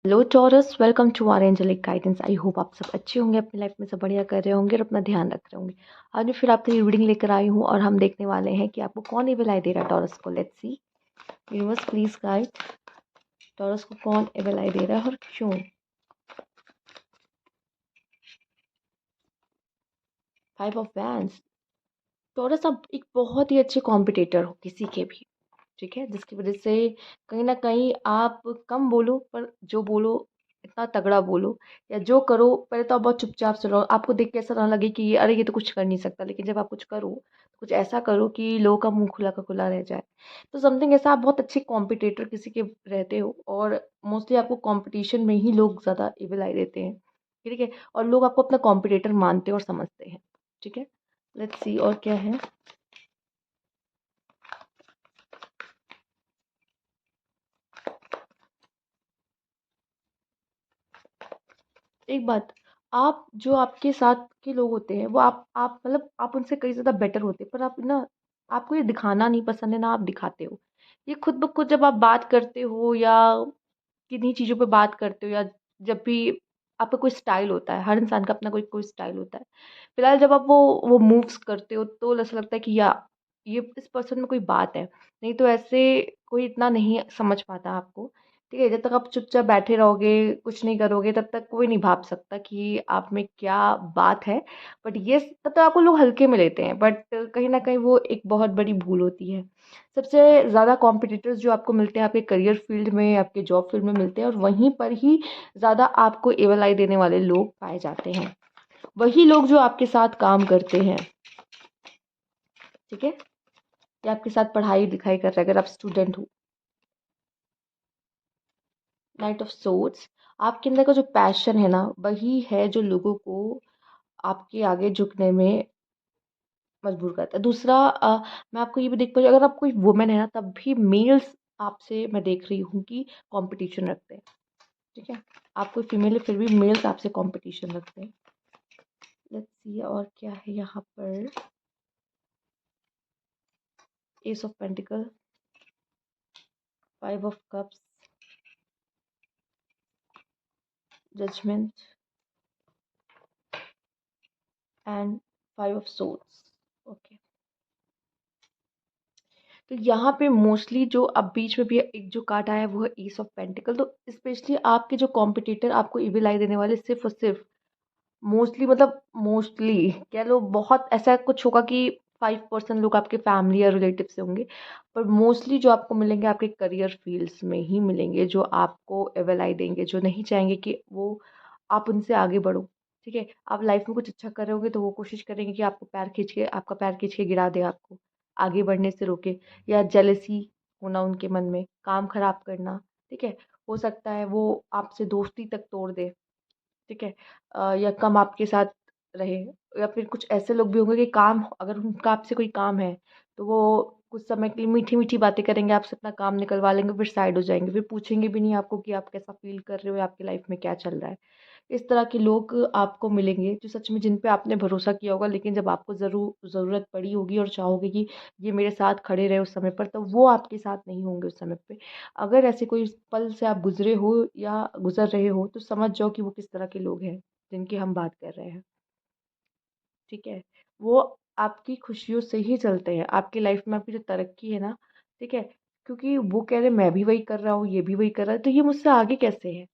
Hello Taurus, welcome to our angelic guidance. I hope आप सब अच्छे होंगे, अपनी लाइफ में सब बढ़िया कर रहे होंगे और अपना ध्यान रख रहे होंगे। आज मैं फिर आपके लिए रीडिंग लेकर आई हूँ और हम देखने वाले हैं कि आपको कौन एविल आई दे रहा है टॉरस को। Let's see. Universe please guide taurus को कौन एविल आई दे रहा है और क्यों। 5 ऑफ वैंड्स। टॉरस, आप एक बहुत ही अच्छे कॉम्पिटिटर हो किसी के भी, ठीक है, जिसकी वजह से कहीं ना कहीं आप कम बोलो पर जो बोलो इतना तगड़ा बोलो, या जो करो पहले तो आप बहुत चुपचाप से रहो। आपको देख के ऐसा ना लगे कि अरे ये तो कुछ कर नहीं सकता, लेकिन जब आप कुछ करो तो कुछ ऐसा करो कि लोगों का मुंह खुला का खुला रह जाए। तो समथिंग ऐसा, आप बहुत अच्छे कॉम्पिटिटर किसी के रहते हो और मोस्टली आपको कंपटीशन में ही लोग ज़्यादा एविल आई देते हैं, ठीक है, और लोग आपको अपना कॉम्पिटिटर मानते हैं और समझते हैं, ठीक है। लेट्स सी और क्या है। एक बात, आप जो आपके साथ के लोग होते हैं वो आप मतलब आप उनसे कई ज़्यादा बेटर होते हैं, पर आप ना, आपको ये दिखाना नहीं पसंद है ना, आप दिखाते हो। ये खुद ब खुद जब आप बात करते हो या किन्हीं चीज़ों पे बात करते हो, या जब भी आपका कोई स्टाइल होता है, हर इंसान का अपना कोई कोई स्टाइल होता है। फिलहाल जब आप वो मूव्स करते हो तो ऐसा लगता है कि या ये इस पर्सन में कोई बात है, नहीं तो ऐसे कोई इतना नहीं समझ पाता आपको। ठीक है, जब तक आप चुपचाप बैठे रहोगे, कुछ नहीं करोगे, तब तक कोई नहीं भाप सकता कि आप में क्या बात है। बट ये तब तक आपको लोग हल्के में लेते हैं, बट कहीं ना कहीं वो एक बहुत बड़ी भूल होती है। सबसे ज़्यादा कॉम्पिटिटर्स जो आपको मिलते हैं आपके करियर फील्ड में, आपके जॉब फील्ड में मिलते हैं, और वहीं पर ही ज़्यादा आपको एवल आई देने वाले लोग पाए जाते हैं। वही लोग जो आपके साथ काम करते हैं, ठीक है, या आपके साथ पढ़ाई लिखाई कर रहे हैं, अगर आप स्टूडेंट हो। नाइट ऑफ सोर्ड्स, आपके अंदर का जो पैशन है ना, वही है जो लोगों को आपके आगे झुकने में मजबूर करता है। दूसरा, मैं आपको ये भी देख पा रही हूँ, अगर आप कोई वुमेन है ना, तब भी मेल्स आपसे मैं देख रही हूँ कि कंपटीशन रखते हैं, ठीक है। आप कोई फीमेल है फिर भी मेल्स आपसे कंपटीशन रखते हैं। लेट्स सी और क्या है यहाँ पर। Ace of pentacle, 5 of cups, judgement and 5 of swords. Okay, तो यहाँ पे मोस्टली जो अब बीच में भी एक जो कार्ड आया है वो है एस ऑफ पेंटिकल। तो स्पेशली आपके जो कॉम्पिटिटर आपको इविल आई देने वाले सिर्फ और सिर्फ मोस्टली, मतलब मोस्टली कह लो, बहुत ऐसा कुछ होगा कि 5% लोग आपके फैमिली या रिलेटिव से होंगे, पर मोस्टली जो आपको मिलेंगे आपके करियर फील्ड्स में ही मिलेंगे, जो आपको एवल आई देंगे, जो नहीं चाहेंगे कि वो आप उनसे आगे बढ़ो, ठीक है। आप लाइफ में कुछ अच्छा कर रहे होगे तो वो कोशिश करेंगे कि आपको पैर खींच के, आपका पैर खींच के गिरा दे, आपको आगे बढ़ने से रोके, या जेलसी होना उनके मन में, काम खराब करना, ठीक है। हो सकता है वो आपसे दोस्ती तक तोड़ दे, ठीक है, या कम आपके साथ रहे। या फिर कुछ ऐसे लोग भी होंगे कि काम, अगर उनका आपसे कोई काम है तो वो कुछ समय के लिए मीठी मीठी बातें करेंगे, आपसे अपना काम निकलवा लेंगे, फिर साइड हो जाएंगे, फिर पूछेंगे भी नहीं आपको कि आप कैसा फील कर रहे हो या आपकी लाइफ में क्या चल रहा है। इस तरह के लोग आपको मिलेंगे जो सच में, जिन पे आपने भरोसा किया होगा, लेकिन जब आपको ज़रूरत पड़ी होगी और चाहोगे कि ये मेरे साथ खड़े रहे उस समय पर, तो वो आपके साथ नहीं होंगे उस समय पे। अगर ऐसे कोई पल से आप गुजरे हो या गुजर रहे हो तो समझ जाओ कि वो किस तरह के लोग हैं जिनकी हम बात कर रहे हैं, ठीक है। वो आपकी खुशियों से ही चलते हैं, आपकी लाइफ में आपकी जो तरक्की है ना, ठीक है, क्योंकि वो कह रहे मैं भी वही कर रहा हूँ, ये भी वही कर रहा है, तो ये मुझसे आगे कैसे है,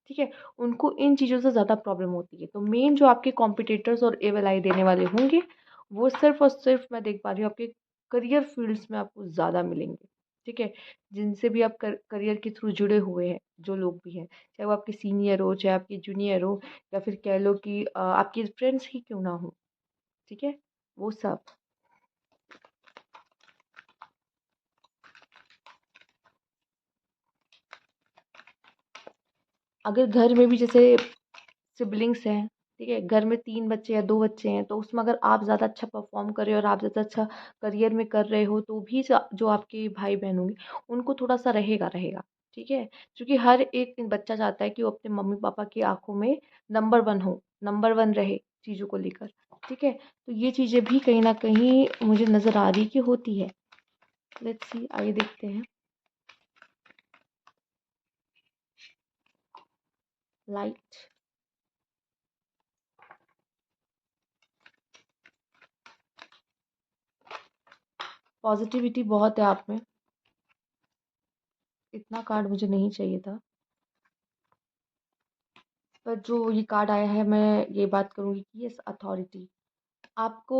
ठीक है। उनको इन चीज़ों से ज़्यादा प्रॉब्लम होती है। तो मेन जो आपके कॉम्पिटिटर्स और एवल आई देने वाले होंगे, वो सिर्फ और सिर्फ मैं देख पा रही हूँ आपके करियर फील्ड्स में आपको ज़्यादा मिलेंगे, ठीक है। जिनसे भी आप करियर के थ्रू जुड़े हुए हैं, जो लोग भी हैं, चाहे वो आपके सीनियर हो, चाहे आपके जूनियर हो, या फिर कह लो कि आपके फ्रेंड्स ही क्यों ना हो, ठीक है, वो सब। अगर घर में भी जैसे सिबलिंग्स हैं, ठीक है, घर में 3 बच्चे या 2 बच्चे हैं, तो उसमें अगर आप ज़्यादा अच्छा परफॉर्म कर रहे हो और आप ज़्यादा अच्छा करियर में कर रहे हो, तो भी जो आपके भाई बहन होंगे उनको थोड़ा सा रहेगा रहेगा, ठीक है। क्योंकि हर एक बच्चा चाहता है कि वो अपने मम्मी पापा की आंखों में नंबर 1 हो, नंबर 1 रहे चीज़ों को लेकर, ठीक है। तो ये चीज़ें भी कहीं ना कहीं मुझे नज़र आ रही कि होती है। लेट्स सी, आइए देखते हैं। लाइट। पॉजिटिविटी बहुत है आप में। इतना कार्ड मुझे नहीं चाहिए था, पर जो ये कार्ड आया है मैं ये बात करूँगी कि ये अथॉरिटी। आपको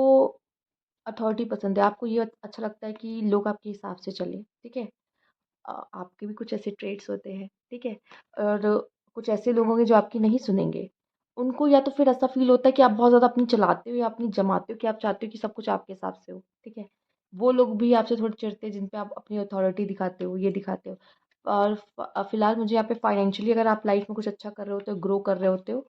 अथॉरिटी पसंद है, आपको ये अच्छा लगता है कि लोग आपके हिसाब से चलें, ठीक है? आपके भी कुछ ऐसे ट्रेड्स होते हैं, ठीक है? और कुछ ऐसे लोग होंगे जो आपकी नहीं सुनेंगे। उनको या तो फिर ऐसा फ़ील होता है कि आप बहुत ज़्यादा अपनी चलाते हो या अपनी जमाते हो कि आप चाहते हो कि सब कुछ आपके हिसाब से हो, ठीक है? वो लोग भी आपसे थोड़े चिढ़ते हैं जिन पे आप अपनी अथॉरिटी दिखाते हो, ये दिखाते हो। और फ़िलहाल मुझे यहाँ पे फाइनेंशियली अगर आप लाइफ़ में कुछ अच्छा कर रहे होते हो, ग्रो कर रहे होते हो,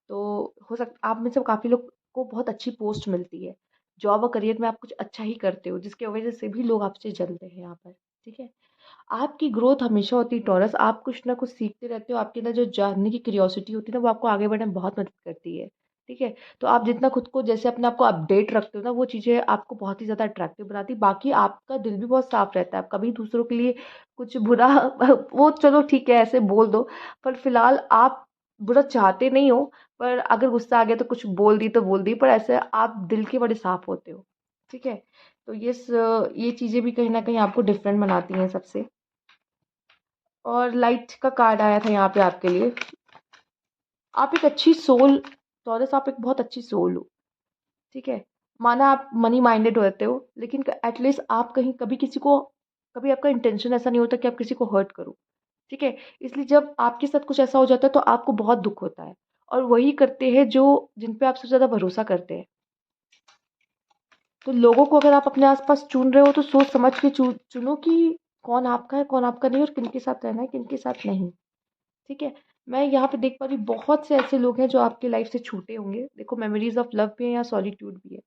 तो हो आप में से काफ़ी लोग को बहुत अच्छी पोस्ट मिलती है। जॉब और करियर में आप कुछ अच्छा ही करते हो, जिसकी वजह से भी लोग आपसे जलते हैं यहाँ पर, ठीक है? आपकी ग्रोथ हमेशा होती है टॉरस, आप कुछ ना कुछ सीखते रहते हो, आपके अंदर जो जानने की क्यूरियोसिटी होती है ना, वो आपको आगे बढ़ने में बहुत मदद करती है, ठीक है? तो आप जितना खुद को जैसे अपने आप को अपडेट रखते हो ना, वो चीज़ें आपको बहुत ही ज़्यादा अट्रैक्टिव बनाती है। बाकी आपका दिल भी बहुत साफ रहता है, आप कभी दूसरों के लिए कुछ बुरा वो चलो ठीक है ऐसे बोल दो, पर फिलहाल आप बुरा चाहते नहीं हो, पर अगर गुस्सा आ गया तो कुछ बोल दी, पर ऐसे आप दिल के बड़े साफ होते हो, ठीक है? तो ये चीज़ें भी कहीं न कहीं आपको डिफरेंट बनाती हैं सबसे। और लाइट का कार्ड आया था यहाँ पे आपके लिए। आप एक अच्छी सोल, टॉरस आप एक बहुत अच्छी सोल हो, ठीक है? माना आप मनी माइंडेड होते हो, लेकिन एटलीस्ट आप कहीं कभी किसी को, कभी आपका इंटेंशन ऐसा नहीं होता कि आप किसी को हर्ट करो, ठीक है? इसलिए जब आपके साथ कुछ ऐसा हो जाता है तो आपको बहुत दुख होता है, और वही करते हैं जो जिन पे आप सबसे ज़्यादा भरोसा करते हैं। तो लोगों को अगर आप अपने आस-पास चुन रहे हो तो सोच समझ के चुनो कि कौन आपका है, कौन आपका नहीं, और किनके साथ रहना है, किनके साथ नहीं। ठीक है? मैं यहाँ पे देख पा रही हूँ बहुत से ऐसे लोग हैं जो आपकी लाइफ से छूटे होंगे। देखो, मेमोरीज़ ऑफ लव भी है या सॉलिट्यूड भी है।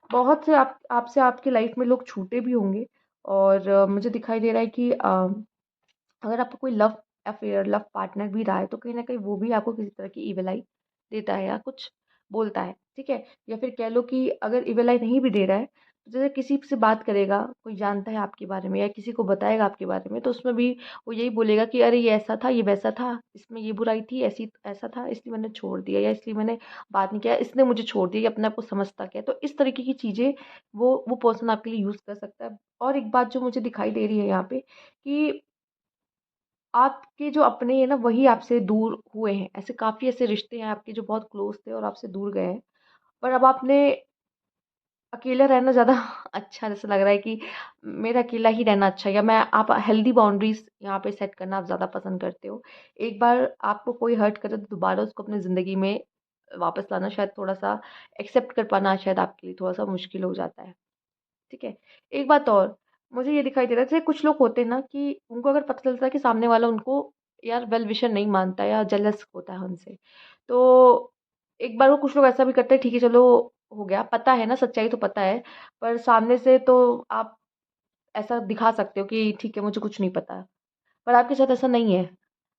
बहुत से आप आपसे आपकी लाइफ में लोग छूटे भी होंगे, और मुझे दिखाई दे रहा है कि अगर आपका कोई लव अफेयर, लव पार्टनर भी रहा है, तो कहीं न कहीं वो भी आपको किसी तरह की ईविल आई देता है या कुछ बोलता है, ठीक है? या फिर कह लो कि अगर ईविल आई नहीं भी दे रहा है, तो जैसे किसी से बात करेगा, कोई जानता है आपके बारे में या किसी को बताएगा आपके बारे में, तो उसमें भी वो यही बोलेगा कि अरे ये ऐसा था, ये वैसा था, इसमें ये बुराई थी, ऐसी ऐसा था, इसलिए मैंने छोड़ दिया, या इसलिए मैंने बात नहीं किया, इसने मुझे छोड़ दिया, ये अपने आप को समझता क्या है। तो इस तरीके की चीज़ें वो पर्सन आपके लिए यूज़ कर सकता है। और एक बात जो मुझे दिखाई दे रही है यहाँ पे, कि आपके जो अपने हैं ना, वही आपसे दूर हुए हैं। ऐसे काफ़ी ऐसे रिश्ते हैं आपके जो बहुत क्लोज़ थे और आपसे दूर गए हैं। पर अब आपने अकेला रहना ज़्यादा अच्छा जैसा लग रहा है कि मेरा अकेला ही रहना अच्छा है, या मैं आप हेल्दी बाउंड्रीज़ यहाँ पे सेट करना आप ज़्यादा पसंद करते हो। एक बार आपको कोई हर्ट करे तो दोबारा उसको अपनी ज़िंदगी में वापस लाना शायद थोड़ा-सा एक्सेप्ट कर पाना शायद आपके लिए थोड़ा-सा मुश्किल हो जाता है। ठीक है? एक बात और, मुझे ये दिखाई दे रहा है जैसे कुछ लोग होते हैं ना कि उनको अगर पता चलता है कि सामने वाला उनको यार वेल विशर नहीं मानता या जेलस होता है उनसे, तो एक बार वो कुछ लोग ऐसा भी करते हैं, ठीक है चलो हो गया, पता है ना, सच्चाई तो पता है, पर सामने से तो आप ऐसा दिखा सकते हो कि ठीक है मुझे कुछ नहीं पता। पर आपके साथ ऐसा नहीं है।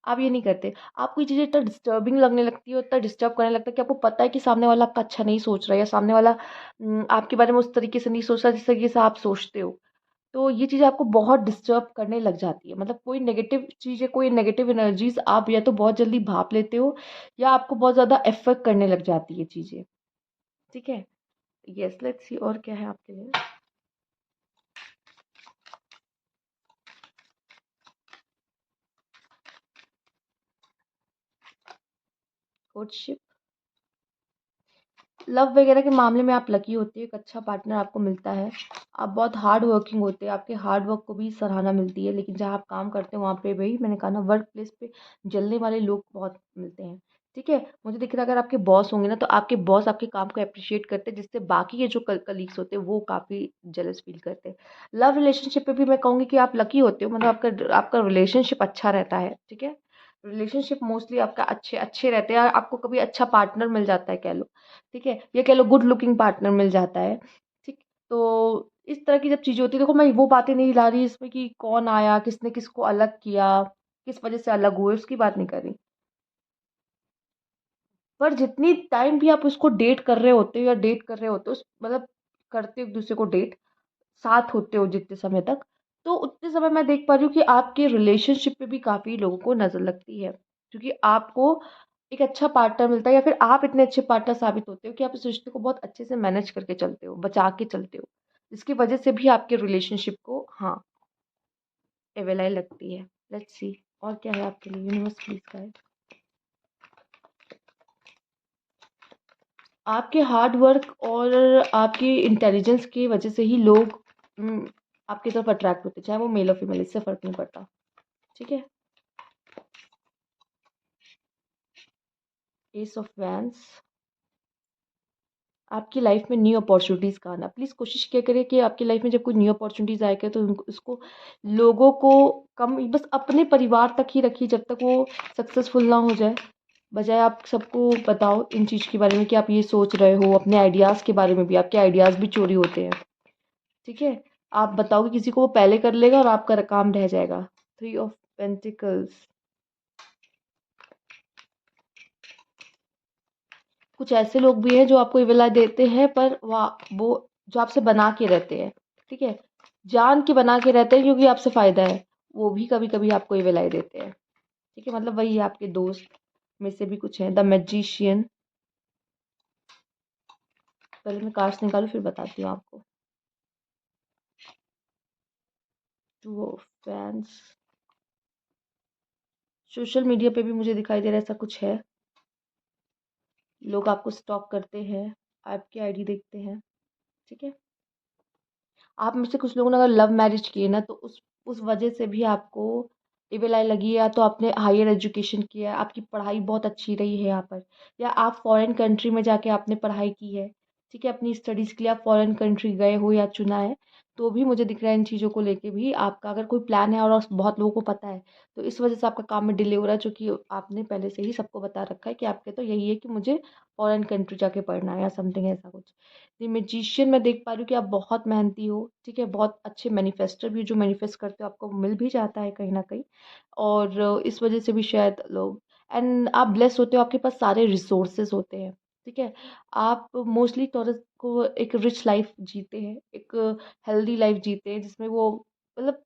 आप ये नहीं करते। आपको ये चीज़ें इतना डिस्टर्बिंग लगने लगती है और इतना डिस्टर्ब करने लगता है कि आपको पता है कि सामने वाला आपका अच्छा नहीं सोच रहा है, या सामने वाला आपके बारे में उस तरीके से नहीं सोच रहा जिस तरीके से आप सोचते हो। तो ये चीज़ें आपको बहुत डिस्टर्ब करने लग जाती है। मतलब कोई नेगेटिव चीज़ या कोई नेगेटिव एनर्जीज़ आप या तो बहुत जल्दी भाँप लेते हो, या आपको बहुत ज़्यादा अफ़ेक्ट करने लग जाती है ये चीज़ें। ठीक है? येस, लेट्स सी और क्या है आपके लिए? कोर्टशिप। लव वगैरह के मामले में आप लकी होते हो, एक अच्छा पार्टनर आपको मिलता है। आप बहुत हार्ड वर्किंग होते हैं, आपके हार्ड वर्क को भी सराहना मिलती है, लेकिन जहाँ आप काम करते हो वहाँ पे वही मैंने कहा ना, वर्क प्लेस पे जलने वाले लोग बहुत मिलते हैं। ठीक है? मुझे दिख रहा है अगर आपके बॉस होंगे ना, तो आपके बॉस आपके काम को एप्रिशिएट करते हैं, जिससे बाकी के जो कलीग्स होते हैं वो काफ़ी जेलस फील करते हैं। लव रिलेशनशिप पे भी मैं कहूँगी कि आप लकी होते हो, मतलब आपका आपका रिलेशनशिप अच्छा रहता है। ठीक है? रिलेशनशिप मोस्टली आपका अच्छे अच्छे रहते हैं, आपको कभी अच्छा पार्टनर मिल जाता है कह लो। ठीक है? या कह लो गुड लुकिंग पार्टनर मिल जाता है, ठीक? तो इस तरह की जब चीज़ें होती हैं, देखो मैं वो बातें नहीं ला रही इसमें कि कौन आया, किसने किसको अलग किया, किस वजह से अलग हुए, उसकी बात नहीं कर रही। पर जितनी टाइम भी आप उसको डेट कर रहे होते हो या डेट कर रहे होते हो, मतलब करते हो एक-दूसरे को डेट, साथ होते हो जितने समय तक, तो उतने समय मैं देख पा रही हूँ कि आपके रिलेशनशिप पे भी काफ़ी लोगों को नज़र लगती है। क्योंकि आपको एक अच्छा पार्टनर मिलता है, या फिर आप इतने अच्छे पार्टनर साबित होते हो कि आप इस रिश्ते को बहुत अच्छे से मैनेज करके चलते हो, बचा के चलते हो, जिसकी वजह से भी आपके रिलेशनशिप को हाँ एवेलाई लगती है। लेट्स सी और क्या है आपके लिए, यूनिवर्स प्लीज गाइड। आपके हार्ड वर्क और आपकी इंटेलिजेंस की वजह से ही लोग आपकी तरफ अट्रैक्ट होते हैं, चाहे वो मेल और फीमेल, इससे फर्क नहीं पड़ता। ठीक है। S of vents. आपकी लाइफ में न्यू अपॉर्चुनिटीज़ का आना, प्लीज़ कोशिश किया करिए कि आपकी लाइफ में जब कोई न्यू अपॉर्चुनिटीज़ आएगा तो उसको लोगों को कम, बस अपने परिवार तक ही रखिए जब तक वो सक्सेसफुल ना हो जाए। बजाय आप सबको बताओ इन चीज़ के बारे में कि आप ये सोच रहे हो, अपने आइडियाज़ के बारे में भी, आपके आइडियाज़ भी चोरी होते हैं। ठीक है। आप बताओगे किसी को, वो पहले कर लेगा और आपका काम रह जाएगा। 3 ऑफ पेंटिकल्स। कुछ ऐसे लोग भी हैं जो आपको ये विला देते हैं, पर वो जो आपसे बना के रहते हैं, ठीक है, जान के बना के रहते हैं क्योंकि आपसे फायदा है, वो भी कभी कभी आपको ये विलाई देते हैं। ठीक है, मतलब वही आपके दोस्त में से भी कुछ है। The magician. पहले मैं कार्ड्स निकालूं फिर बताती हूँ आपको। 2 ऑफ फैंस। सोशल मीडिया पे भी मुझे दिखाई दे रहा है ऐसा कुछ है। लोग आपको स्टॉक करते हैं, आपकी आईडी देखते हैं। ठीक है। आप में से कुछ लोगों ने अगर लव मैरिज की है ना, तो उस वजह से भी आपको इविल आई लगी है। या तो आपने हायर एजुकेशन किया है, आपकी पढ़ाई बहुत अच्छी रही है यहाँ पर, या आप फॉरेन कंट्री में जाके आपने पढ़ाई की है। ठीक है, अपनी स्टडीज़ के लिए आप फॉरेन कंट्री गए हो या चुना है, तो भी मुझे दिख रहा है इन चीज़ों को लेके भी आपका अगर कोई प्लान है और बहुत लोगों को पता है, तो इस वजह से आपका काम में डिले हो रहा है, जो कि आपने पहले से ही सबको बता रखा है कि आपके तो यही है कि मुझे फॉरेन कंट्री जाके पढ़ना है या समथिंग ऐसा कुछ। द मैजिशियन में देख पा रही हूँ कि आप बहुत मेहनती हो। ठीक है, बहुत अच्छे मैनिफेस्टर भी, जो मैनिफेस्ट करते हो आपको मिल भी जाता है कहीं ना कहीं, और इस वजह से भी शायद लोग, एंड आप ब्लेस होते हो, आपके पास सारे रिसोर्सेज होते हैं। ठीक है। आप मोस्टली टॉरस को एक रिच लाइफ जीते हैं, एक हेल्दी लाइफ जीते हैं, जिसमें वो मतलब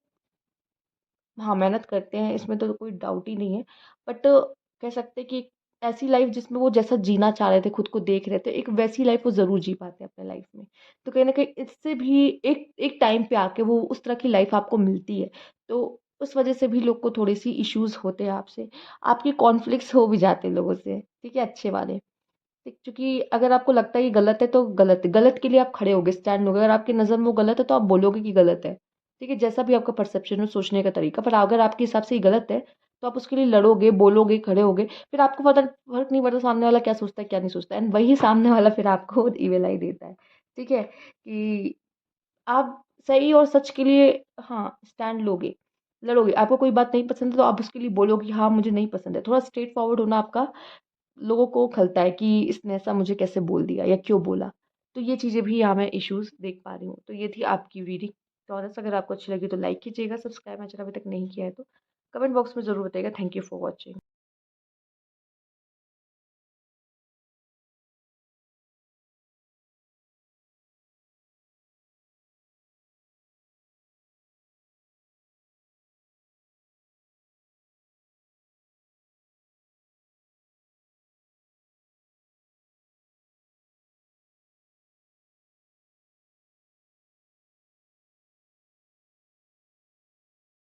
हाँ, मेहनत करते हैं, इसमें तो कोई डाउट ही नहीं है। बट कह सकते हैं कि एक ऐसी लाइफ जिसमें वो जैसा जीना चाह रहे थे, खुद को देख रहे थे, एक वैसी लाइफ वो ज़रूर जी पाते हैं अपने लाइफ में। तो कहीं न कहीं इससे भी एक एक टाइम पे आके वो उस तरह की लाइफ आपको मिलती है। तो उस वज़ह से भी लोग को थोड़ी-सी इश्यूज़ होते हैं आपसे। आपके कॉन्फ्लिक्ट्स हो भी जाते हैं लोगों से, ठीक है, अच्छे वाले। ठीक, क्योंकि अगर आपको लगता है ये गलत है तो गलत है, गलत के लिए आप खड़े होगे, स्टैंड लोगे। अगर आपकी नज़र में वो गलत है तो आप बोलोगे कि गलत है। ठीक है, जैसा भी आपका परसेप्शन हो, सोचने का तरीका, पर अगर आपके हिसाब से ये गलत है तो आप उसके लिए लड़ोगे, बोलोगे, खड़े होगे। फिर आपको फर्क नहीं पड़ता सामने वाला क्या सोचता है क्या नहीं सोचता है, एंड वही सामने वाला फिर आपको ईमेल आई देता है। ठीक है, कि आप सही और सच के लिए हाँ स्टैंड लोगे, लड़ोगे। आपको कोई बात नहीं पसंद है तो आप उसके लिए बोलोगे हाँ मुझे नहीं पसंद है। थोड़ा स्ट्रेट फॉरवर्ड होना आपका लोगों को खलता है कि इसने ऐसा मुझे कैसे बोल दिया या क्यों बोला। तो ये चीज़ें भी यहाँ मैं इश्यूज़ देख पा रही हूँ। तो ये थी आपकी रीडिंग। टॉरस, अगर आपको अच्छी लगी तो लाइक कीजिएगा, सब्सक्राइब मेरा चैनल अभी तक नहीं किया है तो कमेंट बॉक्स में ज़रूर बताइएगा। Thank you for watching.